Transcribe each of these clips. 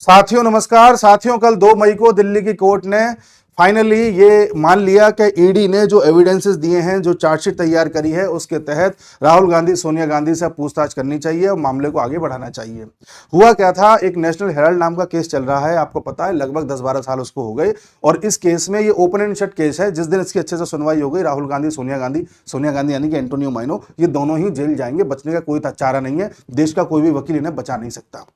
साथियों नमस्कार। साथियों कल 2 मई को दिल्ली की कोर्ट ने फाइनली ये मान लिया कि ईडी ने जो एविडेंसेस दिए हैं, जो चार्जशीट तैयार करी है, उसके तहत राहुल गांधी सोनिया गांधी से पूछताछ करनी चाहिए और मामले को आगे बढ़ाना चाहिए। हुआ क्या था, एक नेशनल हेराल्ड नाम का केस चल रहा है, आपको पता है, लगभग 10-12 साल उसको हो गए। और इस केस में ये ओपन एंड शट केस है। जिस दिन इसकी अच्छे से सुनवाई हो गई, राहुल गांधी सोनिया गांधी यानी कि एंटोनियो माइनो, ये दोनों ही जेल जाएंगे। बचने का कोई चारा नहीं है। देश का कोई भी वकील इन्हें बचा नहीं सकता।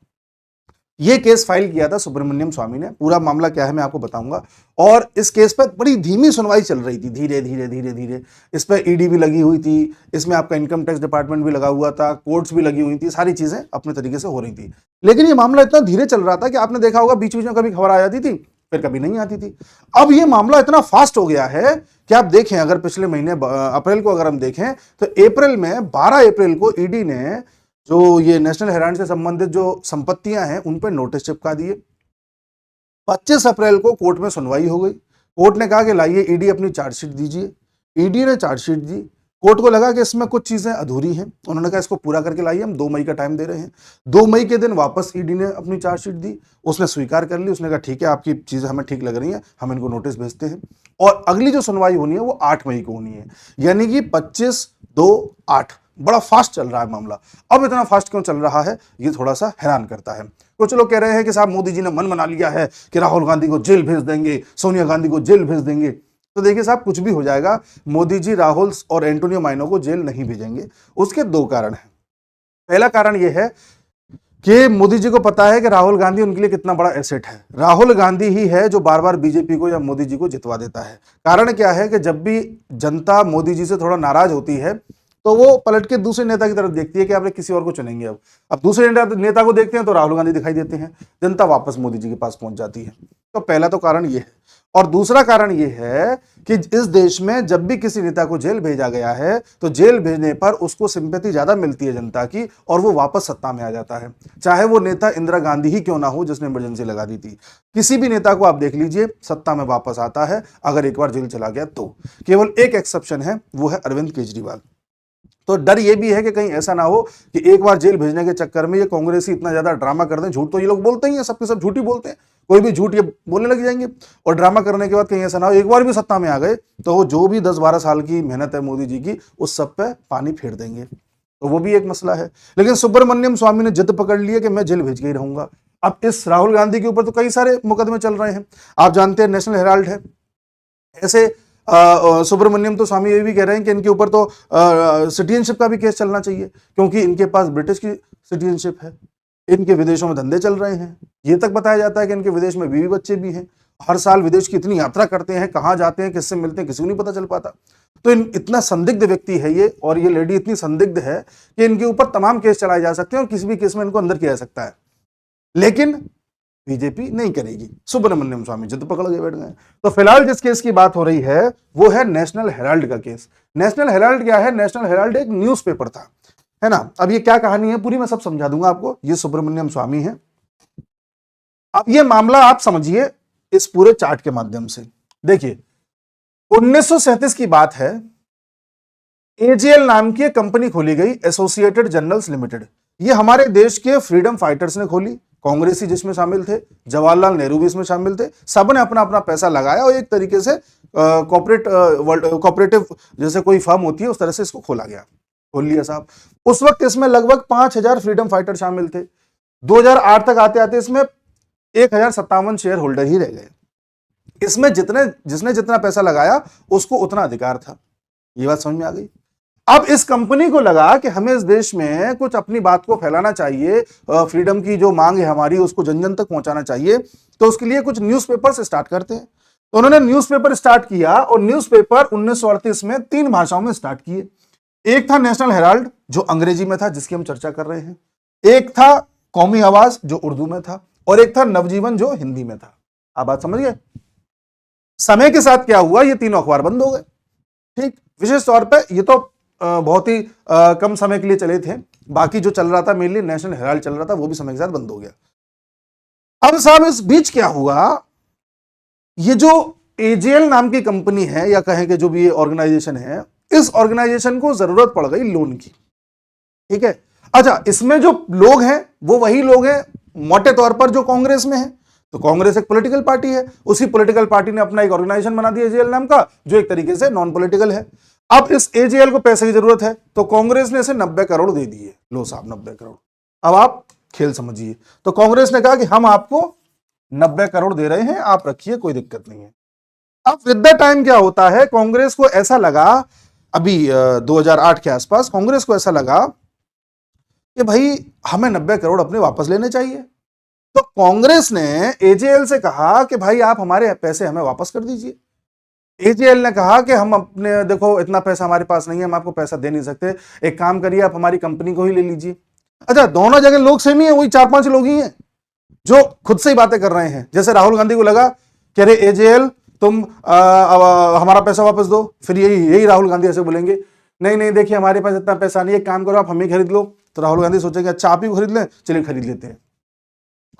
ये केस फाइल किया था सुब्रमण्यम स्वामी ने। पूरा मामला क्या है मैं आपको बताऊंगा। और इस केस पर बड़ी धीमी सुनवाई चल रही थी, धीरे धीरे धीरे धीरे। इस पर ईडी भी लगी हुई थी, इसमें आपका इनकम टैक्स डिपार्टमेंट भी लगा हुआ था, कोर्ट्स भी लगी हुई थी, सारी चीजें अपने तरीके से हो रही थी। लेकिन ये मामला इतना धीरे चल रहा था कि आपने देखा होगा बीच बीच में कभी खबर आ जाती थी, फिर कभी नहीं आती थी। अब ये मामला इतना फास्ट हो गया है कि आप देखें, अगर पिछले महीने अप्रैल को अगर हम देखें तो अप्रैल में 12 अप्रैल को ईडी ने जो ये नेशनल हेराल्ड से संबंधित जो संपत्तियां हैं उन पर नोटिस चिपका दिए। 25 अप्रैल को कोर्ट में सुनवाई हो गई। कोर्ट ने कहा कि लाइए ईडी अपनी चार्जशीट दीजिए। ईडी ने चार्जशीट दी। कोर्ट को लगा कि इसमें कुछ चीजें अधूरी हैं। उन्होंने कहा इसको पूरा करके लाइए, हम 2 मई का टाइम दे रहे हैं। 2 मई के दिन वापस ईडी ने अपनी चार्जशीट दी। उसने स्वीकार कर ली। उसने कहा ठीक है, आपकी चीजें हमें ठीक लग रही हैं, हम इनको नोटिस भेजते हैं। और अगली जो सुनवाई होनी है वो 8 मई को होनी है, यानी कि 25-2-8। बड़ा फास्ट चल रहा है मामला। अब इतना फास्ट क्यों चल रहा है, ये थोड़ा सा हैरान करता है। कुछ लोग कह रहे हैं कि साहब मोदी जी ने मन बना लिया है कि राहुल गांधी को जेल भेज देंगे, सोनिया गांधी को जेल भेज देंगे। तो देखिए साहब, कुछ भी हो जाएगा, मोदी जी राहुल और एंटोनियो माइनो को जेल नहीं भेजेंगे। उसके 2 कारण हैं। पहला कारण यह है कि मोदी जी को पता है कि राहुल गांधी उनके लिए कितना बड़ा एसेट है। राहुल गांधी ही है जो बार बार बीजेपी को या मोदी जी को जितवा देता है। कारण क्या है कि जब भी जनता मोदी जी से थोड़ा नाराज होती है तो वो पलट के दूसरे नेता की तरफ देखती है कि आप किसी और को चुनेंगे। अब दूसरे नेता को देखते हैं तो राहुल गांधी दिखाई देते हैं, जनता वापस मोदी जी के पास पहुंच जाती है। तो पहला तो कारण ये है। और दूसरा कारण ये है कि इस देश में जब भी किसी नेता को जेल भेजा गया है तो जेल भेजने पर उसको सिंपैथी ज्यादा मिलती है जनता की, और वो वापस सत्ता में आ जाता है। चाहे वो नेता इंदिरा गांधी ही क्यों ना हो जिसने इमरजेंसी लगा दी थी, किसी भी नेता को आप देख लीजिए, सत्ता में वापस आता है अगर एक बार जेल चला गया तो। केवल एक एक्सेप्शन है, वो है अरविंद केजरीवाल। तो डर ये भी है कि कहीं ऐसा ना हो कि एक बार जेल भेजने के चक्कर में ये कांग्रेसी इतना ज्यादा ड्रामा कर दें। झूठ तो ये लोग बोलते ही हैं, सबके सब झूठ ही बोलते हैं, कोई भी झूठ ये बोलने लग जाएंगे। और ड्रामा करने के बाद कहीं ऐसा ना हो एक बार भी सत्ता में आ गए तो वो जो भी 10-12 साल की मेहनत है मोदी जी की, उस सब पे पानी फेर देंगे। तो वो भी एक मसला है। लेकिन सुब्रमण्यम स्वामी ने जिद पकड़ ली है कि मैं जेल भेज के ही रहूंगा। अब इस राहुल गांधी के ऊपर तो कई सारे मुकदमे चल रहे हैं, आप जानते हैं, नेशनल हेराल्ड है। ऐसे सुब्रमण्यम तो स्वामी ये भी कह रहे हैं कि इनके ऊपर तो सिटीजनशिप का भी केस चलना चाहिए, क्योंकि इनके पास ब्रिटिश की सिटीजनशिप है, इनके विदेशों में धंधे चल रहे हैं। ये तक बताया जाता है कि इनके विदेश में बीवी बच्चे भी हैं। हर साल विदेश की इतनी यात्रा करते हैं, कहाँ जाते हैं, किससे मिलते हैं, किसी को नहीं पता चल पाता। तो इतना संदिग्ध व्यक्ति है ये, और ये लेडी इतनी संदिग्ध है कि इनके ऊपर तमाम केस चलाए जा सकते हैं और किसी भी केस में इनको अंदर किया जा सकता है। लेकिन बीजेपी नहीं करेगी। सुब्रमण्यम स्वामी जिद पकड़ के बैठ गए। तो फिलहाल जिस केस की बात हो रही है वो है नेशनल हेराल्ड का केस। नेशनल हेराल्ड क्या है? नेशनल हेराल्ड एक न्यूज़पेपर था, है ना। अब ये क्या कहानी है पूरी मैं सब समझा दूंगा आपको। ये सुब्रमण्यम स्वामी है। अब ये मामला आप समझिए इस पूरे चार्ट के माध्यम से। देखिए, 1937 की बात है। एजीएल नाम की एक कंपनी खोली गई, एसोसिएटेड जर्नल्स लिमिटेड। ये हमारे देश के फ्रीडम फाइटर्स ने खोली। कांग्रेसी जिसमें शामिल थे, जवाहरलाल नेहरू भी इसमें शामिल थे। सबने अपना अपना पैसा लगाया और एक तरीके से कॉपरेटिव जैसे कोई फर्म होती है उस तरह से इसको खोला गया, खोल लिया साहब। उस वक्त इसमें लगभग 5000 फ्रीडम फाइटर शामिल थे। 2008 तक आते आते इसमें 1057 शेयर होल्डर ही रह गए। इसमें जिसने जितना पैसा लगाया उसको उतना अधिकार था। ये बात समझ में आ गई। अब इस कंपनी को लगा कि हमें इस देश में कुछ अपनी बात को फैलाना चाहिए, फ्रीडम की जो मांग है हमारी उसको जन जन तक पहुंचाना चाहिए, तो उसके लिए कुछ न्यूज़पेपर्स स्टार्ट करते हैं। तो उन्होंने न्यूज़पेपर स्टार्ट किया और न्यूज़पेपर 1938 में 3 भाषाओं में स्टार्ट किए। एक था नेशनल हेराल्ड जो अंग्रेजी में था, जिसकी हम चर्चा कर रहे हैं। एक था कौमी आवाज जो उर्दू में था, और एक था नवजीवन जो हिंदी में था। आप बात समझ गए। समय के साथ क्या हुआ, ये तीनों अखबार बंद हो गए। ठीक, विशेष तौर पर ये तो बहुत ही कम समय के लिए चले थे। बाकी जो चल रहा था मेनली नेशनल हेराल्ड चल रहा था, वो भी समय के साथ बंद हो गया। अब साहब इस बीच क्या हुआ, ये जो एजीएल नाम की कंपनी है या कहें कि जो भी ये ऑर्गेनाइजेशन है, इस ऑर्गेनाइजेशन को जरूरत पड़ गई लोन की। ठीक है। अच्छा, इसमें जो लोग हैं वो वही लोग हैं मोटे तौर पर जो कांग्रेस में है, तो कांग्रेस एक पॉलिटिकल पार्टी है, उसी पॉलिटिकल पार्टी ने अपना एक ऑर्गेनाइजेशन बना दिया एजेएल नाम का, जो एक तरीके से नॉन पॉलिटिकल है। अब इस एजेएल को पैसे की जरूरत है, तो कांग्रेस ने इसे 90 करोड़ दे दिए। लो साहब 90 करोड़। अब आप खेल समझिए। तो कांग्रेस ने कहा कि हम आपको 90 करोड़ दे रहे हैं, आप रखिए, कोई दिक्कत नहीं है। अब विद द टाइम क्या होता है, कांग्रेस को ऐसा लगा, अभी 2008 के आसपास कांग्रेस को ऐसा लगा कि भाई हमें 90 करोड़ अपने वापस लेने चाहिए। तो कांग्रेस ने एजेएल से कहा कि भाई आप हमारे पैसे हमें वापस कर दीजिए। एजेएल ने कहा कि हम अपने, देखो इतना पैसा हमारे पास नहीं है, हम आपको पैसा दे नहीं सकते, एक काम करिए आप हमारी कंपनी को ही ले लीजिए। अच्छा, दोनों जगह लोग सेम ही है, वही 4-5 लोग ही हैं जो खुद से ही बातें कर रहे हैं। जैसे राहुल गांधी को लगा कि अरे एजेएल तुम हमारा पैसा वापस दो, फिर यही राहुल गांधी ऐसे बोलेंगे नहीं नहीं देखिए हमारे पास इतना पैसा नहीं है, काम करो आप हमें खरीद लो। तो राहुल गांधी सोचेंगे अच्छा आप ही खरीद लें, चलिए खरीद लेते हैं।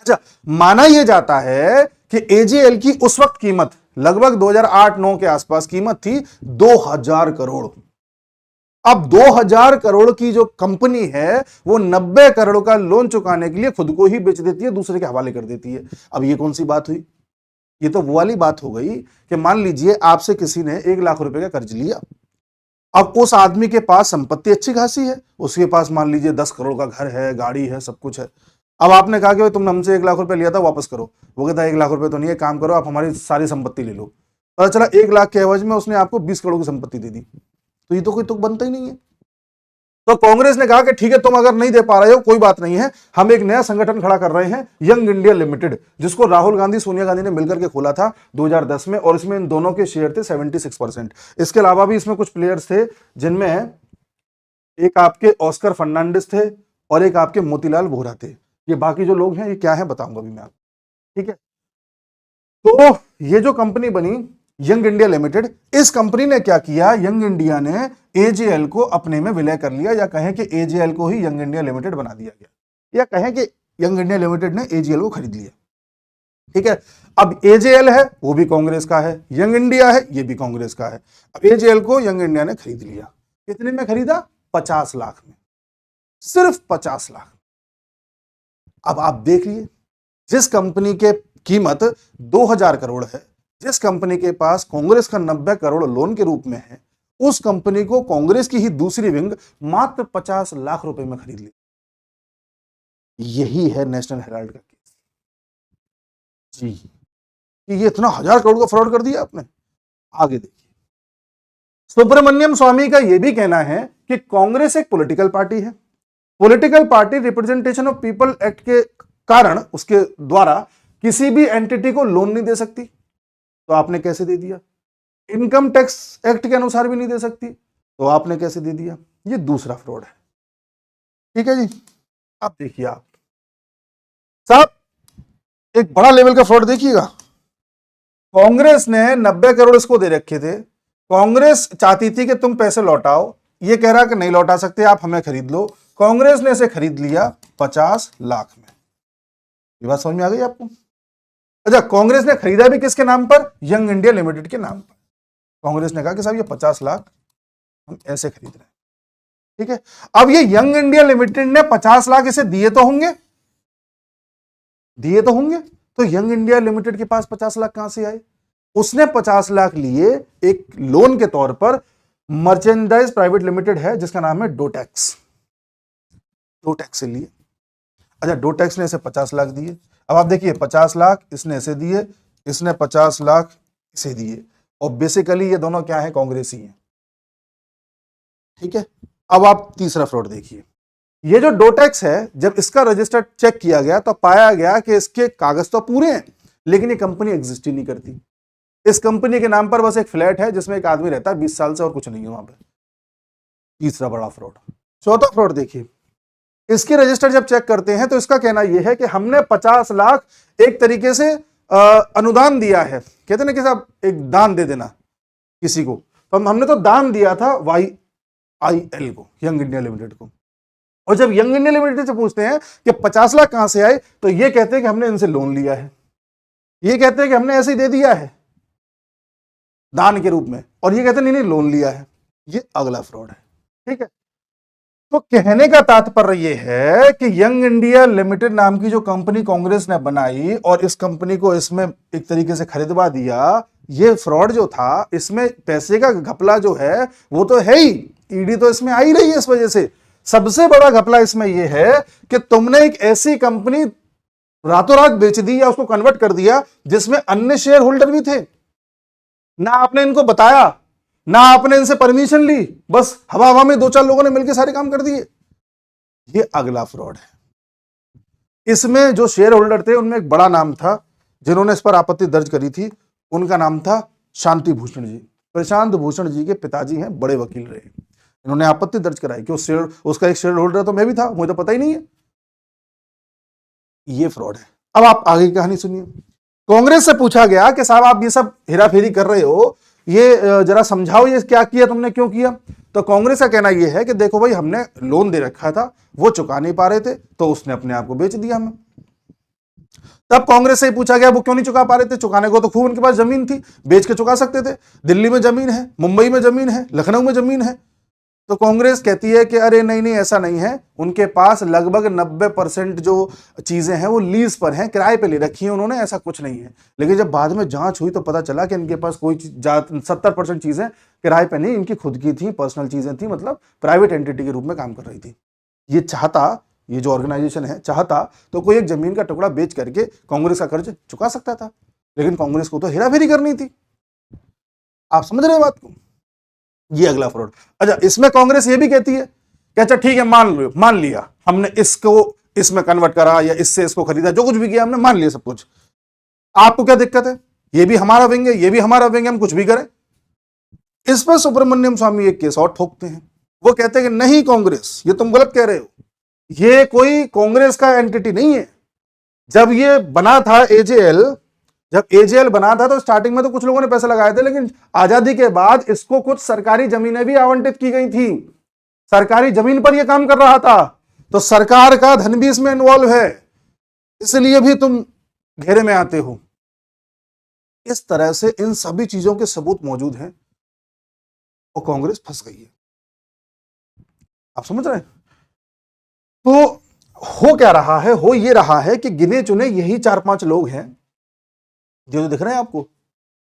अच्छा, माना यह जाता है कि एजेएल की उस वक्त कीमत लगभग 2008-9 के आसपास कीमत थी 2000 करोड़। अब 2000 करोड़ की जो कंपनी है वो 90 करोड़ का लोन चुकाने के लिए खुद को ही बेच देती है, दूसरे के हवाले कर देती है। अब ये कौन सी बात हुई? ये तो वो वाली बात हो गई कि मान लीजिए आपसे किसी ने 1 लाख रुपए का कर्ज लिया। अब उस आदमी के पास संपत्ति अच्छी खासी है, उसके पास मान लीजिए 10 करोड़ का घर है, गाड़ी है, सब कुछ है। अब आपने कहा कि तुमने हमसे 1 लाख रुपए लिया था, वापस करो। वो कहता है 1 लाख रुपए तो नहीं है, काम करो आप हमारी सारी संपत्ति ले लो। पता चला 1 लाख के एवज में उसने आपको 20 करोड़ की संपत्ति दे दी। तो ये तो कोई तुक बनता ही नहीं है। तो कांग्रेस ने कहा कि ठीक है तुम अगर नहीं दे पा रहे हो कोई बात नहीं है, हम एक नया संगठन खड़ा कर रहे हैं, यंग इंडिया लिमिटेड, जिसको राहुल गांधी सोनिया गांधी ने मिलकर के खोला था 2010 में, और इसमें इन दोनों के शेयर थे 76%। इसके अलावा भी इसमें कुछ प्लेयर्स थे, जिनमें एक आपके ऑस्कर फर्नांडिस थे और एक आपके मोतीलाल वोहरा थे। ये बाकी जो लोग हैं ये क्या है बताऊंगा अभी मैं आपको, ठीक है। तो ये जो कंपनी बनी यंग इंडिया लिमिटेड, इस कंपनी ने क्या किया, यंग इंडिया ने एजेएल को अपने में विलय कर लिया, या कहें कि एजेएल को ही यंग इंडिया लिमिटेड बना दिया गया, या कहें कि यंग इंडिया लिमिटेड ने एजेएल को खरीद लिया, ठीक है। अब एजेएल है वो भी कांग्रेस का है, यंग इंडिया है ये भी कांग्रेस का है। अब एजेएल को यंग इंडिया ने खरीद लिया। कितने में खरीदा? 50 लाख में, सिर्फ 50 लाख। अब आप देखिए, जिस कंपनी के कीमत 2000 करोड़ है, जिस कंपनी के पास कांग्रेस का 90 करोड़ लोन के रूप में है, उस कंपनी को कांग्रेस की ही दूसरी विंग मात्र 50 लाख रुपए में खरीद ली। यही है नेशनल हेराल्ड का केस जी, कि ये इतना 1000 करोड़ का फ्रॉड कर दिया आपने। आगे देखिए, सुब्रमण्यम स्वामी का यह भी कहना है कि कांग्रेस एक पॉलिटिकल पार्टी है, political party representation of people act के कारण उसके द्वारा किसी भी एंटिटी को लोन नहीं दे सकती। तो आपने कैसे दे दिया? इनकम टैक्स एक्ट के अनुसार भी नहीं दे सकती, तो आपने कैसे दे दिया? ये दूसरा फ्रॉड है, ठीक है जी। अब देखिए आप साहब, एक बड़ा लेवल का फ्रॉड देखिएगा। कांग्रेस ने 90 करोड़ इसको दे रखे थे, कांग्रेस चाहती थी कि तुम पैसे लौटाओ, ये कह रहा कि नहीं लौटा सकते आप हमें खरीद लो। कांग्रेस ने इसे खरीद लिया 50 लाख में। ये बात समझ में आ गई आपको? अच्छा, कांग्रेस ने खरीदा भी किसके नाम पर? यंग इंडिया लिमिटेड के नाम पर। कांग्रेस ने कहा कि साहब ये 50 लाख हम ऐसे खरीद रहे हैं, ठीक है। अब ये यंग इंडिया लिमिटेड ने 50 लाख इसे दिए तो होंगे, दिए तो होंगे, तो यंग इंडिया लिमिटेड के पास 50 लाख कहां से आए? उसने 50 लाख लिए एक लोन के तौर पर, मर्चेंडाइज प्राइवेट लिमिटेड है जिसका नाम है डोटैक्स, डोटैक्स से लिए। अच्छा, डोटैक्स ने इसे 50 लाख दिए। अब आप देखिए 50 लाख इसने इसे दिए, इसने 50 लाख इसे दिए, और बेसिकली ये दोनों क्या है? कांग्रेसी हैं, ठीक है। अब आप तीसरा फ्रॉड देखिए। ये जो डोटैक्स है, जब इसका रजिस्टर चेक किया गया तो पाया गया कि इसके कागज तो पूरे हैं, लेकिन ये कंपनी एग्जिस्ट ही नहीं करती। इस कंपनी के नाम पर बस एक फ्लैट है जिसमें एक आदमी रहता है 20 साल से, और कुछ नहीं है वहां पर। तीसरा बड़ा फ्रॉड। चौथा फ्रॉड देखिए, इसके रजिस्टर जब चेक करते हैं तो इसका कहना यह है कि हमने 50 लाख एक तरीके से अनुदान दिया है। कहते ना कि साहब एक दान दे देना किसी को, तो हमने तो दान दिया था YIL को, यंग इंडिया लिमिटेड को। और जब यंग इंडिया लिमिटेड से पूछते हैं कि 50 लाख कहां से आए, तो ये कहते हैं कि हमने इनसे लोन लिया है, ये कहते हैं कि हमने ऐसे ही दे दिया है दान के रूप में, और ये कहते हैं नहीं नहीं लोन लिया है। ये अगला फ्रॉड है, ठीक है। तो कहने का तात्पर्य यह है कि यंग इंडिया लिमिटेड नाम की जो कंपनी कांग्रेस ने बनाई और इस कंपनी को इसमें एक तरीके से खरीदवा दिया, ये फ्रॉड जो था, इसमें पैसे का घपला जो है वो तो है ही, ईडी तो इसमें आ ही रही है। इस वजह से सबसे बड़ा घपला इसमें यह है कि तुमने एक ऐसी कंपनी रातों रात बेच दी या उसको कन्वर्ट कर दिया जिसमें अन्य शेयर होल्डर भी थे। ना आपने इनको बताया, ना आपने इनसे परमिशन ली, बस हवा हवा में दो चार लोगों ने मिलकर सारे काम कर दिए। ये अगला फ्रॉड है। इसमें जो शेयर होल्डर थे उनमें एक बड़ा नाम था, जिन्होंने इस पर आपत्ति दर्ज करी थी, उनका नाम था शांति भूषण जी। प्रशांत भूषण जी के पिताजी हैं, बड़े वकील रहे। इन्होंने आपत्ति दर्ज कराई कि उसका एक शेयर होल्डर तो मैं भी था, मुझे तो पता ही नहीं है। ये फ्रॉड है। अब आप आगे की कहानी सुनिए। कांग्रेस से पूछा गया कि साहब आप ये सब हेराफेरी कर रहे हो, ये जरा समझाओ, ये क्या किया तुमने, क्यों किया? तो कांग्रेस का कहना यह है कि देखो भाई, हमने लोन दे रखा था, वो चुका नहीं पा रहे थे, तो उसने अपने आप को बेच दिया हमें। तब कांग्रेस से पूछा गया वो क्यों नहीं चुका पा रहे थे? चुकाने को तो खूब उनके पास जमीन थी, बेच के चुका सकते थे। दिल्ली में जमीन है, मुंबई में जमीन है, लखनऊ में जमीन है। तो कांग्रेस कहती है कि अरे नहीं नहीं, ऐसा नहीं है, उनके पास लगभग 90% जो चीजें हैं वो लीज पर हैं, किराए पे ले रखी हैं उन्होंने, ऐसा कुछ नहीं है। लेकिन जब बाद में जांच हुई तो पता चला कि इनके पास कोई 70% चीजें किराए पे नहीं, इनकी खुद की थी, पर्सनल चीजें थी, मतलब प्राइवेट एंटिटी के रूप में काम कर रही थी। ये चाहता, ये जो ऑर्गेनाइजेशन है चाहता तो कोई एक जमीन का टुकड़ा बेच करके कांग्रेस का कर्ज चुका सकता था, लेकिन कांग्रेस को तो हेराफेरी करनी थी। आप समझ रहे हैं बात को? ये अगला फ्रॉड। अच्छा, इसमें कांग्रेस ये भी कहती है कि अच्छा ठीक है, मान लिया हमने इसको इसमें कन्वर्ट करा या इससे इसको खरीदा, जो कुछ भी किया हमने मान लिया सब कुछ, आपको क्या दिक्कत है? ये भी हमारा विंग है, ये भी हमारा विंग है, हम कुछ भी करें। इस पर सुब्रमण्यम स्वामी एक केस और ठोकते हैं। वो कहते हैं कि नहीं कांग्रेस, ये तुम गलत कह रहे हो, ये कोई कांग्रेस का एंटिटी नहीं है। जब ये बना था एजेएल, जब एजेएल बना था तो स्टार्टिंग में तो कुछ लोगों ने पैसे लगाए थे, लेकिन आजादी के बाद इसको कुछ सरकारी जमीनें भी आवंटित की गई थी, सरकारी जमीन पर यह काम कर रहा था, तो सरकार का धन भी इसमें इन्वॉल्व है, इसलिए भी तुम घेरे में आते हो। इस तरह से इन सभी चीजों के सबूत मौजूद हैं और कांग्रेस फंस गई है। आप समझ रहे हैं? तो हो क्या रहा है? हो ये रहा है कि गिने चुने यही 4-5 लोग हैं जो दिख रहे हैं आपको,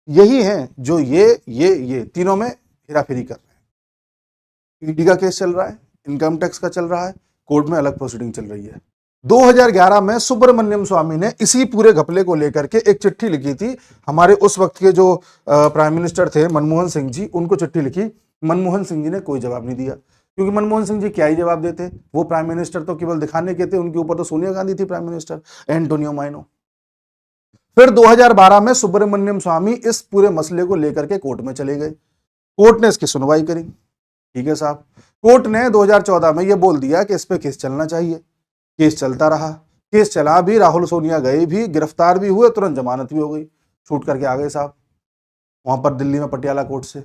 यही हैं जो ये तीनों में हेराफेरी कर रहे हैं। ईडी का केस चल रहा है, इनकम टैक्स का चल रहा है, कोर्ट में अलग प्रोसीडिंग चल रही है। 2011 में सुब्रमण्यम स्वामी ने इसी पूरे घपले को लेकर के एक चिट्ठी लिखी थी। हमारे उस वक्त के जो प्राइम मिनिस्टर थे मनमोहन सिंह जी, उनको चिट्ठी लिखी। मनमोहन सिंह जी ने कोई जवाब नहीं दिया, क्योंकि मनमोहन सिंह जी क्या ही जवाब देते, वो प्राइम मिनिस्टर तो केवल दिखाने के थे, उनके ऊपर तो सोनिया गांधी थी प्राइम मिनिस्टर, एंटोनियो माइनो। फिर 2012 में सुब्रमण्यम स्वामी इस पूरे मसले को लेकर के कोर्ट में चले गए। कोर्ट ने इसकी सुनवाई करी। ठीक है साहब, कोर्ट ने 2014 में यह बोल दिया कि इस पे केस चलना चाहिए। केस चलता रहा, केस चला भी, राहुल सोनिया गए भी, गिरफ्तार भी हुए, तुरंत जमानत भी हो गई, छूट करके आ गए साहब वहां पर दिल्ली में पटियाला कोर्ट से।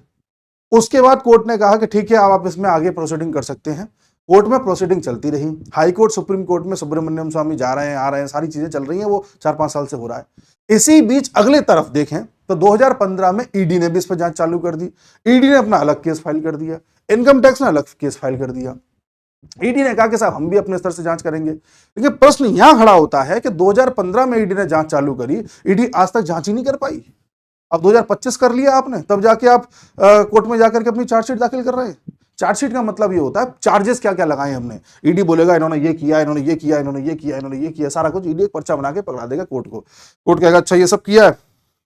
उसके बाद कोर्ट ने कहा कि ठीक है, आप इसमें आगे प्रोसीडिंग कर सकते हैं। कोर्ट में प्रोसीडिंग चलती रही, हाई कोर्ट, सुप्रीम कोर्ट में सुब्रमण्यम स्वामी जा रहे हैं, आ रहे हैं, सारी चीजें चल रही हैं, वो 4-5 साल से हो रहा है। इसी बीच अगले तरफ देखें तो 2015 में ईडी ने भी इस पर जांच चालू कर दी। ईडी ने अपना अलग केस फाइल कर दिया, इनकम टैक्स ने अलग केस फाइल कर दिया। ईडी ने कहा कि साहब हम भी अपने स्तर से जांच करेंगे, लेकिन प्रश्न यहां खड़ा होता है कि 2015 में ईडी ने जांच चालू करी, ईडी आज तक जांच ही नहीं कर पाई। अब 2025 कर लिया आपने, तब जाके आप कोर्ट में जाकर के अपनी चार्जशीट दाखिल कर रहे हैं। चार्जशीट का मतलब ये होता है चार्जेस क्या क्या लगाए हमने। ईडी बोलेगा इन्होंने ये किया, इन्होंने ये किया, इन्होंने ये किया, इन्होंने ये किया, सारा कुछ ईडी एक पर्चा बना के पकड़ा देगा कोर्ट को। कोर्ट कहेगा अच्छा ये सब किया है,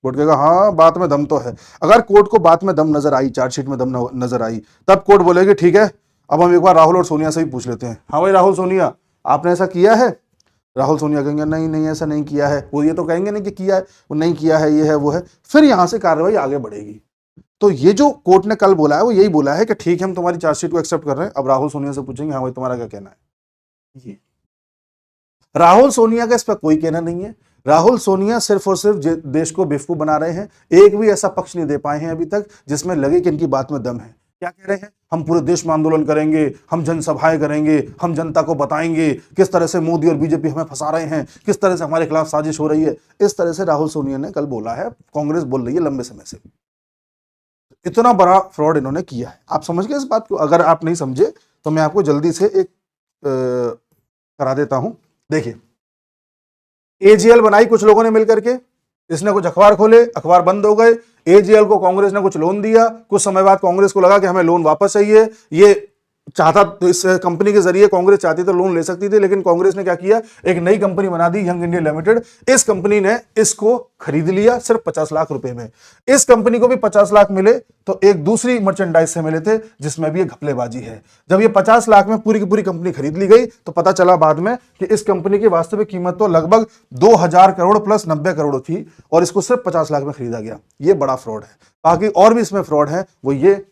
कोर्ट कहेगा हाँ बात में दम तो है। अगर कोर्ट को बात में दम नजर आई, चार्जशीट में दम नजर आई, तब कोर्ट बोलेगी ठीक है, अब हम एक बार राहुल और सोनिया से भी पूछ लेते हैं, हाँ भाई राहुल सोनिया आपने ऐसा किया है? राहुल सोनिया कहेंगे नहीं नहीं ऐसा नहीं किया है। वो ये तो कहेंगे नहीं कि किया है, वो नहीं किया है, ये है वो है। फिर यहां से कार्रवाई आगे बढ़ेगी। तो ये जो कोर्ट ने कल बोला है वो यही बोला है कि ठीक है हम तुम्हारी चार्जशीट को एक्सेप्ट कर रहे हैं, अब राहुल सोनिया से पूछेंगे हाँ भाई तुम्हारा क्या कहना है। ये राहुल सोनिया का इस पर कोई कहना नहीं है। राहुल सोनिया सिर्फ और सिर्फ देश को बेवकूफ बना रहे हैं। एक भी ऐसा पक्ष नहीं दे पाए हैं अभी तक जिसमें लगे कि इनकी बात में दम है। क्या कह रहे हैं? हम पूरे देश में आंदोलन करेंगे, हम जनसभाएं करेंगे, हम जनता को बताएंगे किस तरह से मोदी और बीजेपी हमें फंसा रहे हैं, किस तरह से हमारे खिलाफ साजिश हो रही है। इस तरह से राहुल सोनिया ने कल बोला है, कांग्रेस बोल रही है लंबे समय से। इतना बड़ा फ्रॉड इन्होंने किया है। आप समझ गए इस बात को? अगर आप नहीं समझे तो मैं आपको जल्दी से एक करा देता हूं। देखिए, एजीएल बनाई कुछ लोगों ने मिलकर के, इसने कुछ अखबार खोले, अखबार बंद हो गए। एजीएल को कांग्रेस ने कुछ लोन दिया, कुछ समय बाद कांग्रेस को लगा कि हमें लोन वापस चाहिए। ये चाहता तो इस कंपनी के जरिए कांग्रेस चाहती तो लोन ले सकती थी, लेकिन कांग्रेस ने क्या किया, एक नई कंपनी बना दी, यंग इंडिया लिमिटेड। इस कंपनी ने इसको खरीद लिया सिर्फ 50 लाख रुपए में। इस कंपनी को भी 50 लाख मिले तो एक दूसरी मर्चेंडाइज से मिले थे, जिसमें भी ये घपलेबाजी है। जब ये 50 लाख में पूरी की पूरी कंपनी खरीद ली गई तो पता चला बाद में कि इस कंपनी की वास्तविक कीमत तो लगभग 2000 करोड़ प्लस 90 करोड़ थी, और इसको सिर्फ 50 लाख में खरीदा गया। ये बड़ा फ्रॉड है। बाकी और भी इसमें फ्रॉड है। वो ये,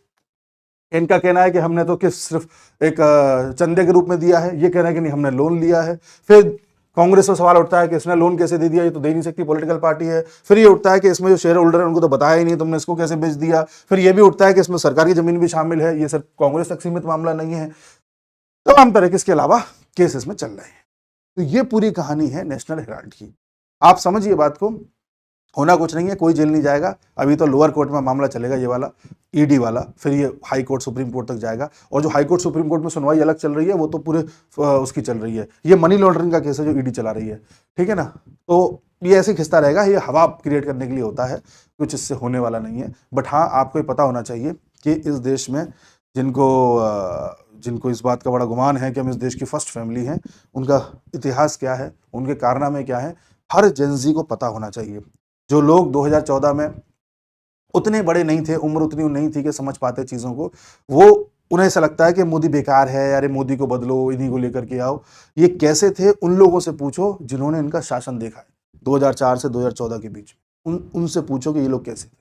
इनका कहना है कि हमने तो किस सिर्फ एक चंदे के रूप में दिया है, ये कहना है कि नहीं हमने लोन लिया है। फिर कांग्रेस को सवाल उठता है कि इसने लोन कैसे दे दिया, ये तो दे नहीं सकती, पॉलिटिकल पार्टी है। फिर ये उठता है कि इसमें जो शेयर होल्डर है उनको तो बताया ही नहीं, तुमने इसको कैसे बेच दिया। फिर ये भी उठता है कि इसमें सरकार की जमीन भी शामिल है, ये सिर्फ कांग्रेस तक सीमित मामला नहीं है। तमाम तरह के इसके अलावा केस इसमें चल रहे हैं। तो ये पूरी कहानी है नेशनल हेराल्ड की। आप समझिए बात को, होना कुछ नहीं है, कोई जेल नहीं जाएगा। अभी तो लोअर कोर्ट में मामला चलेगा, ये वाला ईडी वाला, फिर ये हाई कोर्ट सुप्रीम कोर्ट तक जाएगा। और जो हाई कोर्ट सुप्रीम कोर्ट में सुनवाई अलग चल रही है, वो तो पूरे उसकी चल रही है। ये मनी लॉन्ड्रिंग का केस है जो ईडी चला रही है, ठीक है ना। तो ये ऐसे खिंचता रहेगा, ये हवा क्रिएट करने के लिए होता है, कुछ इससे होने वाला नहीं है। बट हाँ, आपको पता होना चाहिए कि इस देश में जिनको इस बात का बड़ा गुमान है कि हम इस देश की फर्स्ट फैमिली हैं, उनका इतिहास क्या है, उनके कारनामे क्या है, हर जेनजी को पता होना चाहिए। जो लोग 2014 में उतने बड़े नहीं थे, उम्र उतनी नहीं थी कि समझ पाते चीज़ों को, वो उन्हें ऐसा लगता है कि मोदी बेकार है, अरे मोदी को बदलो, इन्हीं को लेकर के आओ। ये कैसे थे, उन लोगों से पूछो जिन्होंने इनका शासन देखा है 2004 से 2014 के बीच में। उनसे पूछो कि ये लोग कैसे थे।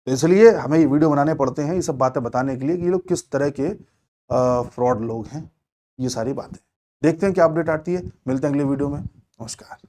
तो इसलिए हमें ये वीडियो बनाने पड़ते हैं, ये सब बातें बताने के लिए कि ये लोग किस तरह के फ्रॉड लोग हैं। ये सारी बातें देखते हैं क्या अपडेट आती है। मिलते हैं अगले वीडियो में। नमस्कार।